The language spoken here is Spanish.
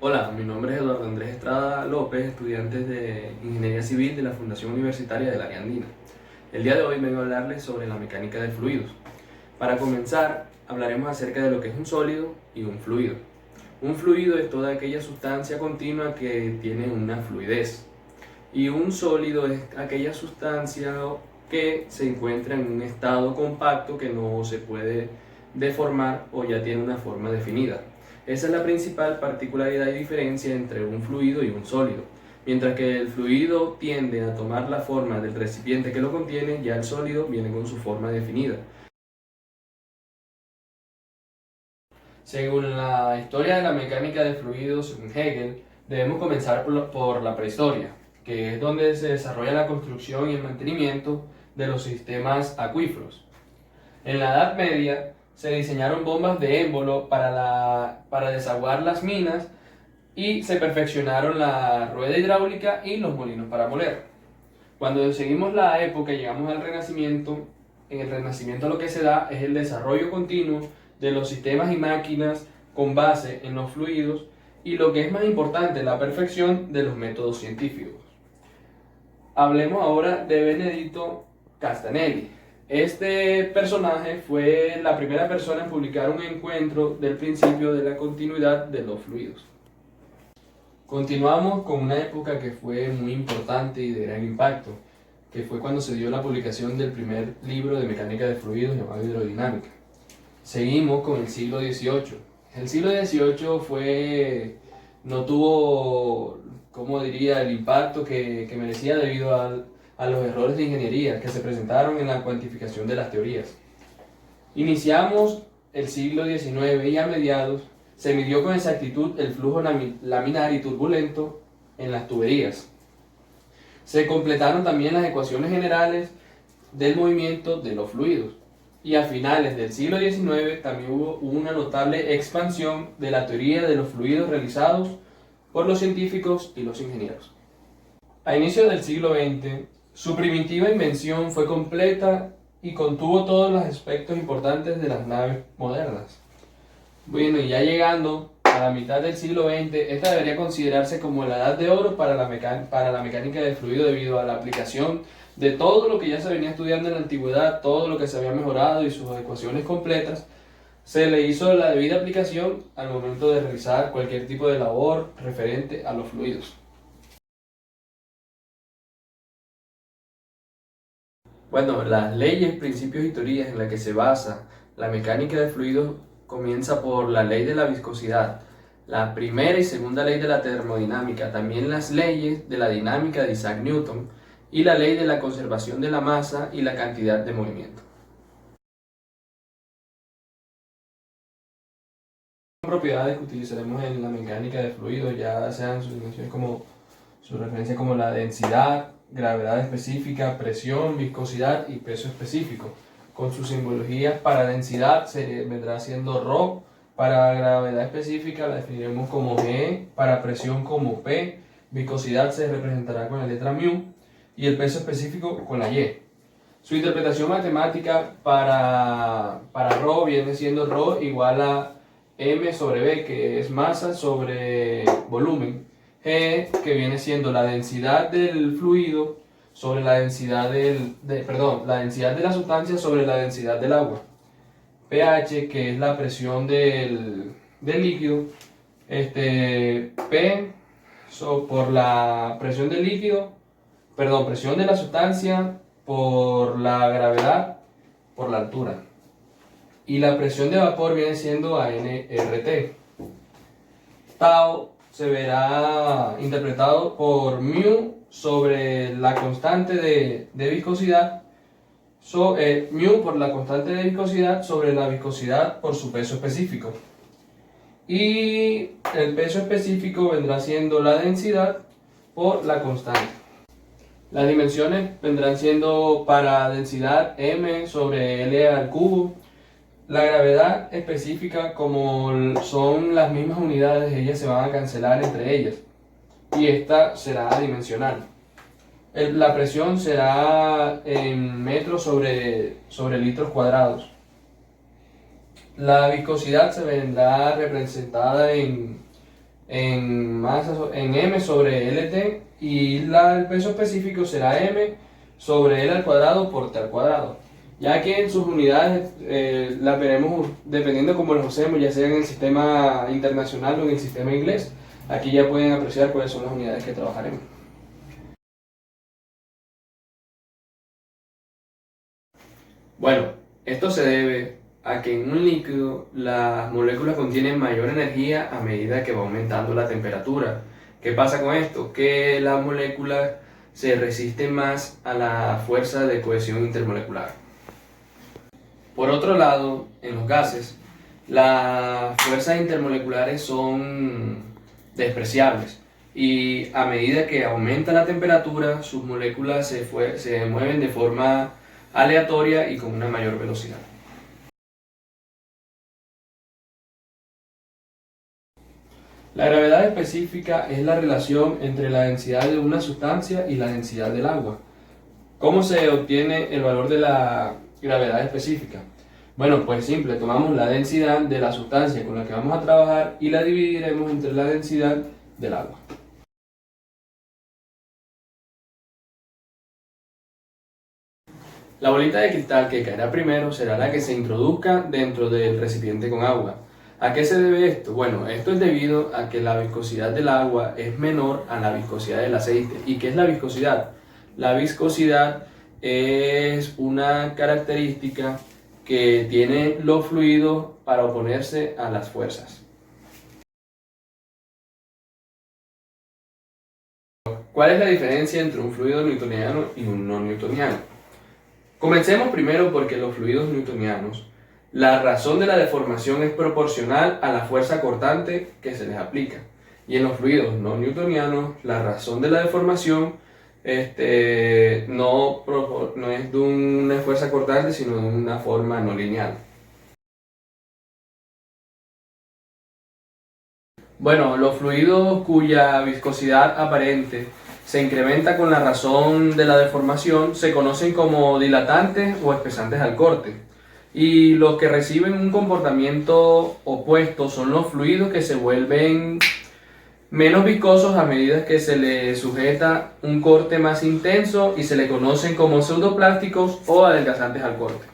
Hola, mi nombre es Eduardo Andrés Estrada López, estudiante de Ingeniería Civil de la Fundación Universitaria del Área Andina. El día de hoy vengo a hablarles sobre la mecánica de fluidos. Para comenzar, hablaremos acerca de lo que es un sólido y un fluido. Un fluido es toda aquella sustancia continua que tiene una fluidez. Y un sólido es aquella sustancia que se encuentra en un estado compacto que no se puede deformar o ya tiene una forma definida. Esa es la principal particularidad y diferencia entre un fluido y un sólido. Mientras que el fluido tiende a tomar la forma del recipiente que lo contiene, ya el sólido viene con su forma definida. Según la historia de la mecánica de fluidos, según Hegel, debemos comenzar por la prehistoria, que es donde se desarrolla la construcción y el mantenimiento de los sistemas acuíferos. En la Edad Media se diseñaron bombas de émbolo para desaguar las minas y se perfeccionaron la rueda hidráulica y los molinos para moler. Cuando seguimos la época y llegamos al Renacimiento, en el Renacimiento lo que se da es el desarrollo continuo de los sistemas y máquinas con base en los fluidos y lo que es más importante, la perfección de los métodos científicos. Hablemos ahora de Benedetto Castanelli. Este personaje fue la primera persona en publicar un encuentro del principio de la continuidad de los fluidos. Continuamos con una época que fue muy importante y de gran impacto, que fue cuando se dio la publicación del primer libro de mecánica de fluidos llamado Hidrodinámica. Seguimos con el siglo XVIII. El siglo XVIII no tuvo, como diría, el impacto que merecía debido a los errores de ingeniería que se presentaron en la cuantificación de las teorías. Iniciamos el siglo XIX y a mediados se midió con exactitud el flujo laminar y turbulento en las tuberías. Se completaron también las ecuaciones generales del movimiento de los fluidos. Y a finales del siglo XIX también hubo una notable expansión de la teoría de los fluidos realizados por los científicos y los ingenieros. A inicios del siglo XX, su primitiva invención fue completa y contuvo todos los aspectos importantes de las naves modernas. Bueno, y ya llegando a la mitad del siglo XX, esta debería considerarse como la edad de oro para la mecánica de fluido debido a la aplicación de todo lo que ya se venía estudiando en la antigüedad, todo lo que se había mejorado y sus ecuaciones completas, se le hizo la debida aplicación al momento de realizar cualquier tipo de labor referente a los fluidos. Bueno, las leyes, principios y teorías en las que se basa la mecánica de fluidos comienza por la ley de la viscosidad, la primera y segunda ley de la termodinámica, también las leyes de la dinámica de Isaac Newton y la ley de la conservación de la masa y la cantidad de movimiento. Propiedades que utilizaremos en la mecánica de fluidos, ya sean sus dimensiones como su referencia como la densidad, gravedad específica, presión, viscosidad y peso específico. Con sus simbologías para densidad vendrá siendo ρ, para gravedad específica la definiremos como G, para presión como P, viscosidad se representará con la letra μ y el peso específico con la Y. Su interpretación matemática para ρ viene siendo ρ igual a m sobre b, que es masa sobre volumen. G, que viene siendo la densidad del fluido sobre la densidad la densidad de la sustancia sobre la densidad del agua. pH, que es la presión del líquido. P por la presión del líquido, presión de la sustancia por la gravedad por la altura. Y la presión de vapor viene siendo ANRT. Tau se verá interpretado por μ sobre la constante de viscosidad, μ por la constante de viscosidad sobre la viscosidad por su peso específico. Y el peso específico vendrá siendo la densidad por la constante. Las dimensiones vendrán siendo para densidad m sobre L al cubo. La gravedad específica, como son las mismas unidades, ellas se van a cancelar entre ellas y esta será dimensional. La presión será en metros sobre litros cuadrados. La viscosidad se vendrá representada en en m sobre lt, y el peso específico será m sobre l al cuadrado por t al cuadrado. Ya que en sus unidades las veremos dependiendo cómo los usemos, ya sea en el sistema internacional o en el sistema inglés. Aquí ya pueden apreciar cuáles son las unidades que trabajaremos. Bueno, esto se debe a que en un líquido las moléculas contienen mayor energía a medida que va aumentando la temperatura. ¿Qué pasa con esto? Que las moléculas se resisten más a la fuerza de cohesión intermolecular. Por otro lado, en los gases, las fuerzas intermoleculares son despreciables y a medida que aumenta la temperatura, sus moléculas se mueven de forma aleatoria y con una mayor velocidad. La gravedad específica es la relación entre la densidad de una sustancia y la densidad del agua. ¿Cómo se obtiene el valor de la gravedad específica? Bueno, pues simple, tomamos la densidad de la sustancia con la que vamos a trabajar y la dividiremos entre la densidad del agua. La bolita de cristal que caerá primero será la que se introduzca dentro del recipiente con agua. ¿A qué se debe esto? Bueno, esto es debido a que la viscosidad del agua es menor a la viscosidad del aceite. ¿Y qué es la viscosidad? La viscosidad es una característica que tienen los fluidos para oponerse a las fuerzas. ¿Cuál es la diferencia entre un fluido newtoniano y un no newtoniano? Comencemos primero porque los fluidos newtonianos, la razón de la deformación es proporcional a la fuerza cortante que se les aplica. Y en los fluidos no newtonianos, la razón de la deformación no es de una fuerza cortante, sino de una forma no lineal. Bueno, los fluidos cuya viscosidad aparente se incrementa con la razón de la deformación se conocen como dilatantes o espesantes al corte. Y los que reciben un comportamiento opuesto son los fluidos que se vuelven menos viscosos a medida que se le sujeta un corte más intenso y se le conocen como pseudoplásticos o adelgazantes al corte.